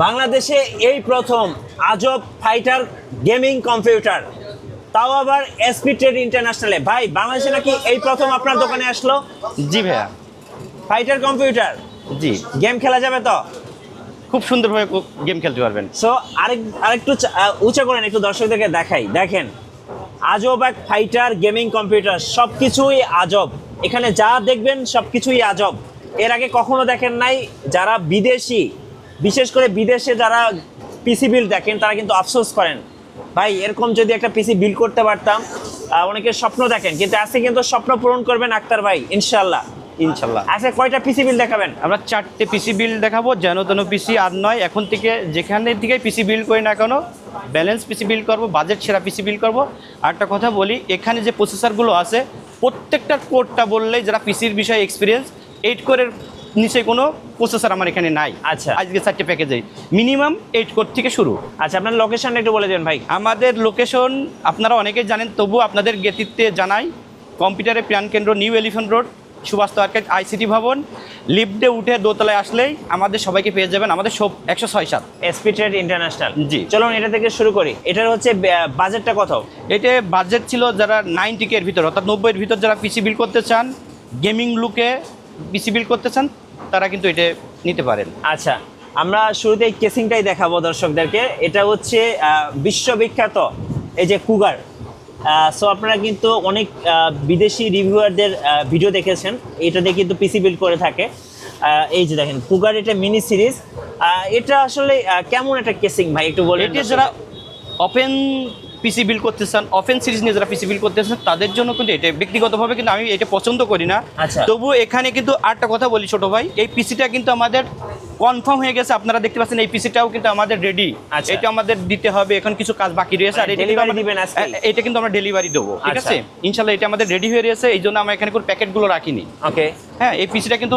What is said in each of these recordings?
বাংলাদেশে এই প্রথম আজব ফাইটার গেমিং কম্পিউটার, তাও আবার এসপি ট্রেড ইন্টারন্যাশনালে। ভাই বাংলাদেশে নাকি এই প্রথম আপনার দোকানে আসলো? জি ভাইয়া। ফাইটার কম্পিউটার, জি, গেম খেলা যাবে তো? খুব সুন্দরভাবে গেম খেলতে পারবেন। সো আরেকটু উঁচা করেন, একটু দর্শকদেরকে দেখাই। দেখেন, আজব এক ফাইটার গেমিং কম্পিউটার, সব কিছুই আজব। এখানে যা দেখবেন সব কিছুই আজব। এর আগে কখনো দেখেন নাই। যারা বিদেশি, বিশেষ করে বিদেশে যারা পিসি বিল্ড দেখেন, তারা কিন্তু আফসোস করেন, ভাই এরকম যদি একটা পিসি বিল্ড করতে পারতাম। অনেকে স্বপ্ন দেখেন, কিন্তু আজকে কিন্তু স্বপ্ন পূরণ করবেন আক্তার ভাই, ইনশাল্লাহ। ইনশাল্লাহ। আচ্ছা, কয়টা পিসি বিল্ড দেখাবেন? আমরা 4টে পিসি বিল্ড দেখাবো, যেন তেন পিসি আর নয়। এখন থেকে যেখানে থেকে পিসি বিল্ড করি না কেন, ব্যালেন্স পিসি বিল্ড করবো, বাজেট সেরা পিসি বিল্ড করবো। আর একটা কথা বলি, এখানে যে প্রসেসরগুলো আছে প্রত্যেকটা কোডটা বললেই যারা পিসির বিষয়ে এক্সপিরিয়েন্স, 8 কোরের নিচে কোনো প্রসেসর আমার এখানে নাই। আচ্ছা, আজকে 4টে প্যাকেজে মিনিমাম 8 কোর থেকে শুরু। আচ্ছা, আপনার লোকেশনটা একটু বলে দেন ভাই। আমাদের লোকেশন আপনারা অনেকেই জানেন, তবু আপনাদের জ্ঞাতিত্বে জানাই। কম্পিউটারের প্রাণকেন্দ্র, new elephant road, Subhash market, ICT ভবন, লিফটে উঠে দোতলায় আসলেই আমাদের সবাইকে পেয়ে যাবেন। আমাদের সব 106-7 এসপি ট্রেড ইন্টারন্যাশনাল। জি, চলুন এটা থেকে শুরু করি। এটার হচ্ছে বাজেটটা কত? এটা বাজেট ছিল যারা 90K এর ভিতর, অর্থাৎ 90 এর ভিতর যারা পিসি বিল্ড করতে চান, গেমিং লুকে পিসি বিল্ড করতে চান, তারা কিন্তু এটা নিতে পারেন। আচ্ছা, আমরা শুরুতে এই কেসিংটাই দেখাবো দর্শকদেরকে। এটা হচ্ছে বিশ্ববিখ্যাত এই যে কুগার। সো আপনারা কিন্তু অনেক বিদেশি রিভিউয়ারদের ভিডিও দেখেছেন, এটা দিয়ে কিন্তু পিসি বিল্ড করে থাকে। এই যে দেখেন কুগার, এটা মিনি সিরিজ। এটা আসলে কেমন একটা কেসিং ভাই, একটু বলেন। এটা যারা ওপেন পিসি বিল্ড করতে চান, ওপেন সিরিজ নিয়ে যারা পিসি বিল্ড করতে চান, তাদের জন্য কিন্তু এটা ব্যক্তিগতভাবে কিন্তু আমি এটা পছন্দ করি না। আচ্ছা, তবু এখানে কিন্তু আরেকটা কথা বলি ছোট ভাই, এই পিসিটা কিন্তু আমাদের কনফার্ম হয়ে গেছে। আপনারা দেখতে পাচ্ছেন এই পিসিটাও কিন্তু আমাদের রেডি। এটা আমাদের দিতে হবে, এখন কিছু কাজ বাকি রয়েছে। আর ডেলিভারি দিবেন আজকে? এটা কিন্তু আমরা ডেলিভারি দেবো, ঠিক আছে ইনশাল্লাহ। এটা আমাদের রেডি হয়ে রয়েছে, এই জন্য আমরা এখানে কোনো প্যাকেটগুলো রাখিনি। ওকে, হ্যাঁ, এই পিসিটা কিন্তু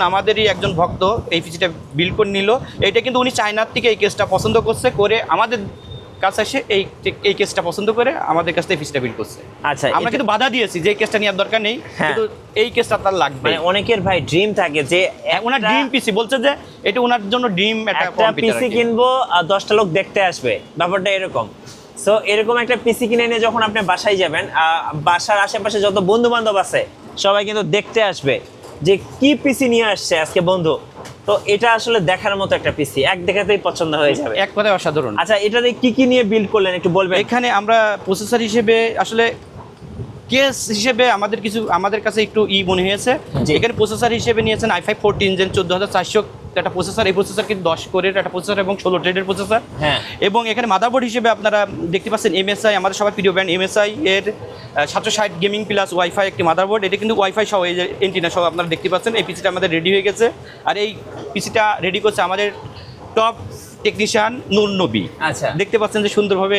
আমাদেরই একজন ভক্ত এই পিসিটা বিল্ড করে নিল। এটা কিন্তু উনি চায়নার থেকে এই কেসটা পছন্দ করছে, করে আমাদের কাছে এসে এই কেসটা পছন্দ করে আমাদের কাছ থেকে পিসিটা বিল্ড করছে। আচ্ছা, আমরা কিন্তু বাধা দিয়েছি যে এই কেসটা নেওয়ার দরকার নেই, কিন্তু এই কেসটা তার লাগবে। মানে অনেকের ভাই ড্রিম থাকে যে ওনার ড্রিম পিসি, বলছে যে এটা ওনার জন্য ড্রিম একটা পিসি কিনবো, 10টা লোক দেখতে আসবে, ব্যাপারটা এরকম। সো এরকম একটা পিসি কিনে নিয়ে যখন আপনি বাসায় যাবেন, বাসার আশেপাশে যত বন্ধু বান্ধব আছে সবাই কিন্তু দেখতে আসবে যে কি পিসি নিয়ে আসছে আজকে বন্ধু। তো এটা আসলে দেখার মতো একটা পিসি, এক দেখাতেই পছন্দ হয়ে যাবে, এক কথায় অসাধারণ। আচ্ছা, এটাতে কি নিয়ে বিল্ড করলেন একটু বলবেন? এখানে আমরা প্রসেসর হিসেবে আসলে কেস হিসেবে আমাদের কাছে একটু মনে হয়েছে। এখানে প্রসেসর হিসেবে নিয়েছেন i5 14 Gen 14400 একটা প্রসেসর। এই প্রসেসর কিন্তু 10 কোরের একটা প্রসেসর এবং 16 থ্রেডের প্রসেসর। হ্যাঁ, এবং এখানে মাদারবোর্ড হিসেবে আপনারা দেখতে পাচ্ছেন MSI, আমাদের সবার প্রিয় ব্র্যান্ড MSI এর 760 গেমিং প্লাস ওয়াইফাই একটি মাদারবোর্ড। এটা কিন্তু ওয়াইফাই সহ, এই যে এন্টিনা সহ আপনারা দেখতে পাচ্ছেন। এই পিসিটা আমাদের রেডি হয়ে গেছে, আর এই পিসিটা রেডি করছে আমাদের টপ টেকনিশিয়ান নূর নবী। আচ্ছা, দেখতে পাচ্ছেন যে সুন্দরভাবে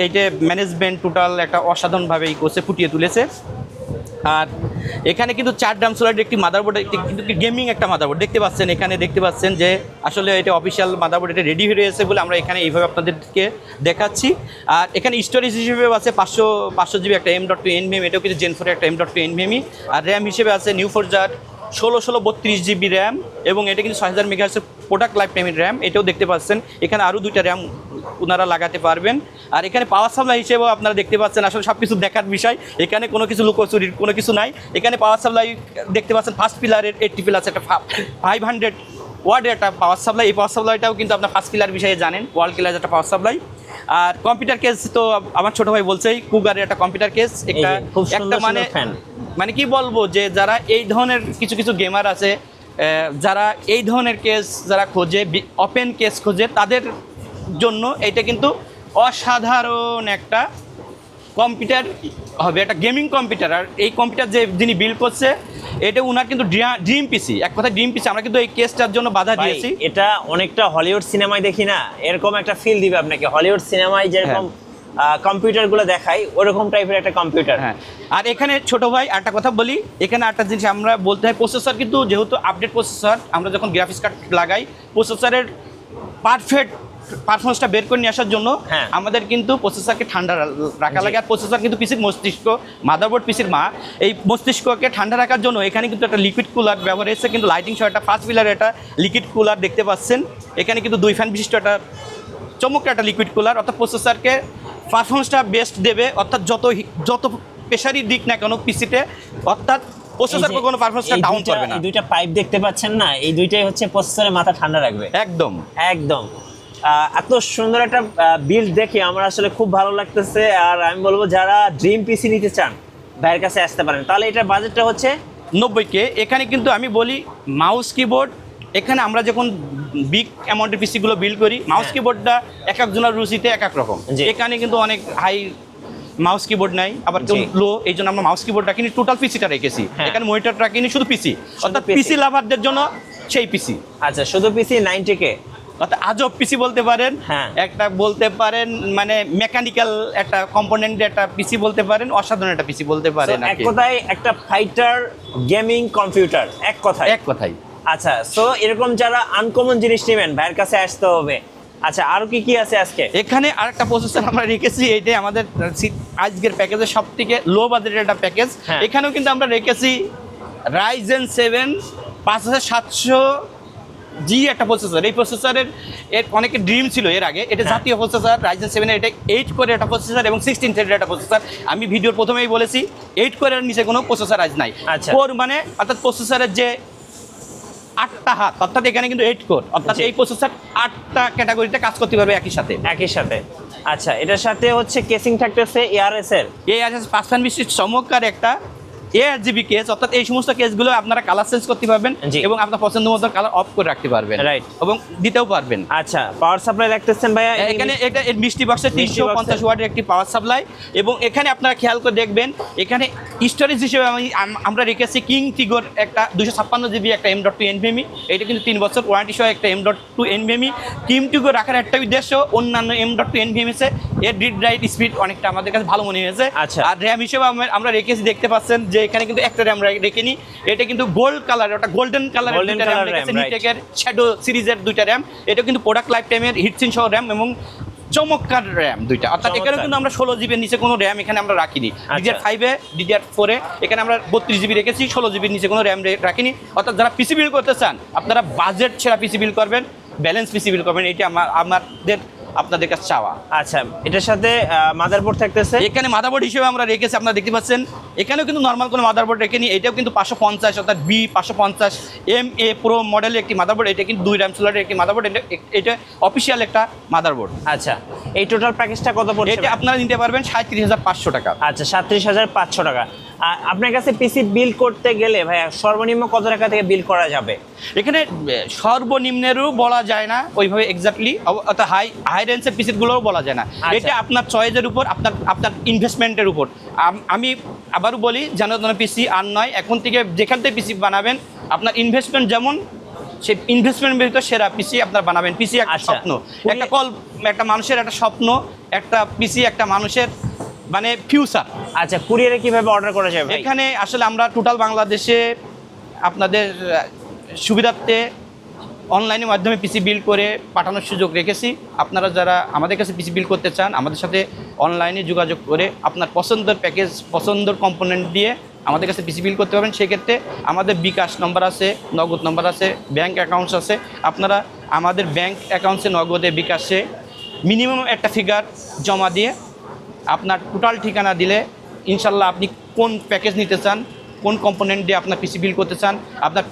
এইটা ম্যানেজমেন্ট টোটাল একটা অসাধারণভাবে এই কোর্সে ফুটিয়ে তুলেছে। আর এখানে কিন্তু 4 ড্রাম সোলারের একটি মাদারবোর্ড, কিন্তু গেমিং একটা মাদারবোর্ড দেখতে পাচ্ছেন। এখানে দেখতে পাচ্ছেন যে আসলে এটা অফিসিয়াল মাদারবোর্ড, এটা রেডি হয়ে রয়েছে বলে আমরা এখানে এইভাবে আপনাদেরকে দেখাচ্ছি। আর এখানে স্টোরেজ হিসেবে আছে 500 জিবি একটা M.2 NVMe, এটাও কিন্তু Gen 4 একটা M.2 NVMe। আর র্যাম হিসেবে আছে নিউ ফোরজার 16 32 জিবি র্যাম, এবং এটা কিন্তু 6000 মেগাহার্টজের প্রোডাক্ট লাইফ টাইমের র্যাম, এটাও দেখতে পাচ্ছেন। এখানে আরও 2টা র্যাম ওনারা লাগাতে পারবেন। আর এখানে পাওয়ার সাপ্লাই হিসেবেও আপনারা দেখতে পাচ্ছেন, আসলে সব কিছু দেখার বিষয়, এখানে কোনো কিছু লুকোচুরির কোনো কিছু নাই। এখানে পাওয়ার সাপ্লাই দেখতে পাচ্ছেন ফার্স্ট পিলারের 80 প্লাস একটা 500 ওয়াটের একটা পাওয়ার সাপ্লাই। এই পাওয়ার সাপ্লাইটাও কিন্তু আপনার ফার্স্ট পিলার বিষয়ে জানেন, ওয়াল ক্লাস একটা পাওয়ার সাপ্লাই। আর কম্পিউটার কেস তো আমার ছোটো ভাই বলছেই, কুগারের একটা কম্পিউটার কেস, একটা মানে কি বলবো, যে যারা এই ধরনের কিছু গেমার আছে, যারা এই ধরনের কেস যারা খোঁজে, ওপেন কেস খোঁজে, তাদের জন্য এটা কিন্তু অসাধারণ একটা কম্পিউটার হবে, একটা গেমিং কম্পিউটার। আর এই কম্পিউটার যে যিনি বিল্ড করছে, এটা উনার কিন্তু ড্রিম পিসি, এক কথা ড্রিম পিসি। আমরা কিন্তু এই কেসটার জন্য বাধা দিয়েছি। এটা অনেকটা হলিউড সিনেমায় দেখি না, এরকম একটা ফিল দিবে আপনাকে। হলিউড সিনেমায় যেরকম কম্পিউটারগুলো দেখাই, ওরকম টাইপের একটা কম্পিউটার। হ্যাঁ, আর এখানে ছোট ভাই একটা কথা বলি, এখানে একটা জিনিস আমরা বলতে হয়, প্রসেসর কিন্তু যেহেতু আপডেট প্রসেসর, আমরা যখন গ্রাফিক্স কার্ড লাগাই, প্রসেসরের পারফেক্ট পারফরমেন্সটা বের করে নিয়ে আসার জন্য হ্যাঁ। আমাদের কিন্তু প্রসেসরকে ঠান্ডা রাখা লাগে। আর প্রসেসর কিন্তু পিসির মস্তিষ্ক, মাদারবোর্ড পিসির মা। এই মস্তিষ্ককে ঠান্ডা রাখার জন্য এখানে কিন্তু একটা লিকুইড কুলার ব্যবহার হয়েছে, কিন্তু লাইটিং সহ একটা ফার্স্ট বিলার একটা লিকুইড কুলার দেখতে পাচ্ছেন। এখানে কিন্তু 2 ফ্যান বিশিষ্ট একটা চমৎকার একটা লিকুইড কুলার, অর্থাৎ প্রসেসরকে পারফরমেন্সটা বেস্ট দেবে, অর্থাৎ যত প্রেশারই দিক না কেন পিসিতে, অর্থাৎ প্রসেসর কোনো পারফরমেন্সটা ডাউন করবে না। এই দুইটা পাইপ দেখতে পাচ্ছেন না, এই দুইটাই হচ্ছে প্রসেসরের মাথা ঠান্ডা রাখবে। একদম একদম এত সুন্দর একটা বিল্ড দেখে আমার আসলে খুব ভালো লাগতেছে। আর আমি বলবো যারা ড্রিম পিসি নিতে চান ভাইয়ের কাছে আসতে পারেন। তাহলে এটার বাজেটটা হচ্ছে 90K। এখানে কিন্তু আমি বলি মাউস কিবোর্ড, এখানে আমরা যখন বিগ অ্যামাউন্টের পিসিগুলো বিল্ড করি, মাউস কিবোর্ডটা এক একজনের রুচিতে এক এক রকম। জি। এখানে কিন্তু অনেক হাই মাউস কিবোর্ড নাই, আবার কেউ জি। লো, এই জন্য আমরা মাউস কিবোর্ডটা কিনি, টোটাল পিসিটা রেখেছি। হ্যাঁ। এখানে মনিটরটা কিনি শুধু পিসি, অর্থাৎ PC পিসি লাভারদের জন্য সেই পিসি। আচ্ছা শুধু পিসি 90K। অর্থাৎ আজব পিসি বলতে পারেন, হ্যাঁ। একটা বলতে পারেন মানে মেকানিক্যাল একটা কম্পোনেন্টের একটা পিসি বলতে পারেন, অসাধারণ একটা পিসি বলতে পারেন। এক কথায় একটা ফাইটার গেমিং কম্পিউটার, এক কথায়। এক কথাই। আচ্ছা সো এরকম যারা আনকমন জিনিস নেবেন ভাইয়ের কাছে আসতে হবে। আচ্ছা আরো কি কি আছে আজকে? এখানে আরেকটা প্রসেসর আমরা রেখেছি, এইটাই আমাদের আজকের প্যাকেজের সব থেকে লো বাজেটের একটা প্যাকেজ। হ্যাঁ। এখানেও কিন্তু আমরা রেখেছি Ryzen 7 5700G একটা প্রসেসর। এই প্রসেসরের এর অনেকের ড্রিম ছিল এর আগে, এটা হ্যাঁ। জাতীয় প্রসেসর Ryzen 7 এর, এটা 8 কোরের একটা প্রসেসর এবং 16 থ্রেডের একটা প্রসেসর। আমি ভিডিওর প্রথমেই বলেছি 8 কোরের নিচে কোনো প্রসেসর আজ নাই। আচ্ছা। কোর মানে অর্থাৎ প্রসেসরের যে 8টা হাত, অর্থাৎ এখানে কিন্তু 8 কোর, অর্থাৎ জি। এই প্রসেসর 8টা ক্যাটাগরিতে কাজ করতে পারবে একই সাথে। একই সাথে। আচ্ছা এটার সাথে হচ্ছে কেসিং থাকতেছে ARS এর। এই আছে 5 ফ্যান বিশিষ্ট চমৎকার একটা ARGB কেস, অর্থাৎ এই সমস্ত কেসগুলো আপনারা কালার চেঞ্জ করতে পারবেন জি। এবং আপনার পছন্দ মতো কালার অফ করে রাখতে পারবেন, Right. এবং দিতেও পারবেন। আচ্ছা পাওয়ার সাপ্লাই দেখতেছেন ভাইয়া? এখানে এটা এর মিষ্টি বক্সে মিষ্টি 350 ওয়াটের একটি পাওয়ার সাপ্লাই, এবং এখানে আপনারা খেয়াল করে দেখবেন এখানে স্টোরেজ হিসেবে আমরা রেখেছি কিং টিগোর একটা 256GB একটা M.2 NVMe। এটা কিন্তু 3 বছর ওয়ারেন্টি সহ একটা M.2 NVMe। কিং টিগো রাখার একটা উদ্দেশ্য, অন্যান্য M.2 NVMe তে এর রিড রাইট স্পিড অনেকটা আমাদের কাছে ভালো মনে হয়েছে। আচ্ছা। আর র্যাম হিসেবে আমরা রেখেছি, দেখতে পাচ্ছেন যে এখানে কিন্তু একটা র্যাম রেখেনি, এটা কিন্তু গোল্ড কালার, ওটা গোল্ডেন কালারের Golden দুইটা র্যাম color রেখেছে, RAM, right. নিটেকের শ্যাডো সিরিজের দুইটা র্যাম। এটা কিন্তু প্রোডাক্ট লাইফ টাইমের হিটসিন সহ র্যাম এবং চমৎকার র্যাম দুইটা, অর্থাৎ এখানে চমৎকার। কিন্তু আমরা 16GB নিচে কোনো র্যাম এখানে আমরা রাখিনি। DDR5 এ DDR4 এ এখানে আমরা 32GB রেখেছি, 16GB নিচে কোনো র্যাম রাখিনি। অর্থাৎ যারা পিসি বিল্ড করতে চান, আপনারা বাজেট ছেড়া পিসি বিল্ড করবেন, ব্যালেন্স পিসি বিল্ড করবেন, এটা আমাদের আপনাদের কাছে চাওয়া। আচ্ছা এটার সাথে মাদারবোর্ড থাকতেছে। এখানে মাদারবোর্ড হিসেবে আমরা রেখেছি, আপনারা দেখতে পাচ্ছেন এখানেও কিন্তু নর্মাল কোনো মাদারবোর্ড রেখেনি। এটাও কিন্তু 550 অর্থাৎ B550 MA প্রো মডেলের একটি মাদারবোর্ড। এটা কিন্তু 2 RAM স্লটের একটি মাদারবোর্ড, এটা অফিসিয়াল একটা মাদারবোর্ড। আচ্ছা এই টোটাল প্যাকেজটা কত পড়ছে? এটা আপনারা নিতে পারবেন 37,500 টাকা। আচ্ছা 37,500 টাকা। আপনার কাছে পিসি বিল করতে গেলে ভাইয়া সর্বনিম্ন কত টাকা থেকে বিল করা যাবে? এখানে সর্বনিম্নেরও বলা যায় না ওইভাবে এক্স্যাক্টলি, অর্থাৎ হাই রেঞ্জের পিসিগুলোও বলা যায় না। আচ্ছা। এটা আপনার চয়েসের উপর, আপনার ইনভেস্টমেন্টের উপর। আমি আবারও বলি, যেন পিসি আর নয়, এখন থেকে যেখান থেকে পিসি বানাবেন আপনার ইনভেস্টমেন্ট যেমন, সেই ইনভেস্টমেন্টের ভিতরে সেরা পিসি আপনার বানাবেন। পিসি একটা আচ্ছা। স্বপ্ন, একটা মানুষের একটা স্বপ্ন, একটা পিসি একটা মানুষের মানে ফিউচার। আচ্ছা কুরিয়ারে কিভাবে অর্ডার করা যাবে? এখানে আসলে আমরা টোটাল বাংলাদেশে আপনাদের সুবিধার্থে অনলাইনের মাধ্যমে পিসি বিল্ড করে পাঠানোর সুযোগ রেখেছি। আপনারা যারা আমাদের কাছে পিসি বিল্ড করতে চান, আমাদের সাথে অনলাইনে যোগাযোগ করে আপনার পছন্দের প্যাকেজ, পছন্দের কম্পোনেন্ট দিয়ে আমাদের কাছে পিসি বিল্ড করতে পারবেন। সেক্ষেত্রে আমাদের বিকাশ নম্বর আছে, নগদ নম্বর আছে, ব্যাঙ্ক অ্যাকাউন্টস আছে। আপনারা আমাদের ব্যাঙ্ক অ্যাকাউন্টসে, নগদে, বিকাশে মিনিমাম একটা ফিগার জমা দিয়ে আপনার টোটাল ঠিকানা দিলে ইনশাল্লাহ আপনি কোন প্যাকেজ নিতে চান, কোন কম্পোনেন্ট দিয়ে আপনার পিসি বিল্ড করতে চান, আপনার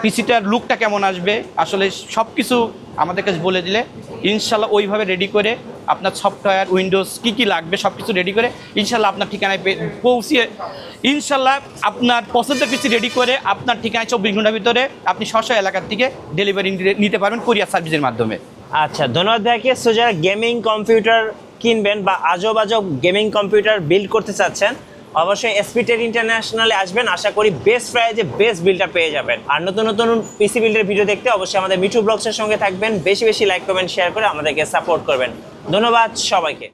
পিসিটার লুকটা কেমন আসবে, আসলে সব কিছু আমাদের কাছে বলে দিলে ইনশাল্লাহ ওইভাবে রেডি করে আপনার সফটওয়্যার, উইন্ডোজ কী কী লাগবে সব কিছু রেডি করে ইনশাল্লাহ আপনার ঠিকানায় পৌঁছিয়ে ইনশাল্লাহ আপনার পছন্দের পিসি রেডি করে আপনার ঠিকানায় 24 ঘন্টার ভিতরে আপনি স্ব এলাকার থেকে ডেলিভারি নিতে পারবেন কুরিয়ার সার্ভিসের মাধ্যমে। আচ্ছা ধন্যবাদ ভাইকে। সো যারা গেমিং কম্পিউটার কিনবেন বা আজব গেমিং কম্পিউটার বিল্ড করতে চাচ্ছেন, অবশ্যই এসপি টেক ইন্টারন্যাশনালে আসবেন। আশা করি বেস্ট প্রাইজে বেস্ট বিলটা পেয়ে যাবেন। আর নতুন নতুন পিসি বিল্ডের ভিডিও দেখতে অবশ্যই আমাদের মিঠু ব্লগসের সঙ্গে থাকবেন। বেশি বেশি লাইক কমেন্ট শেয়ার করে আমাদেরকে সাপোর্ট করবেন। ধন্যবাদ সবাইকে।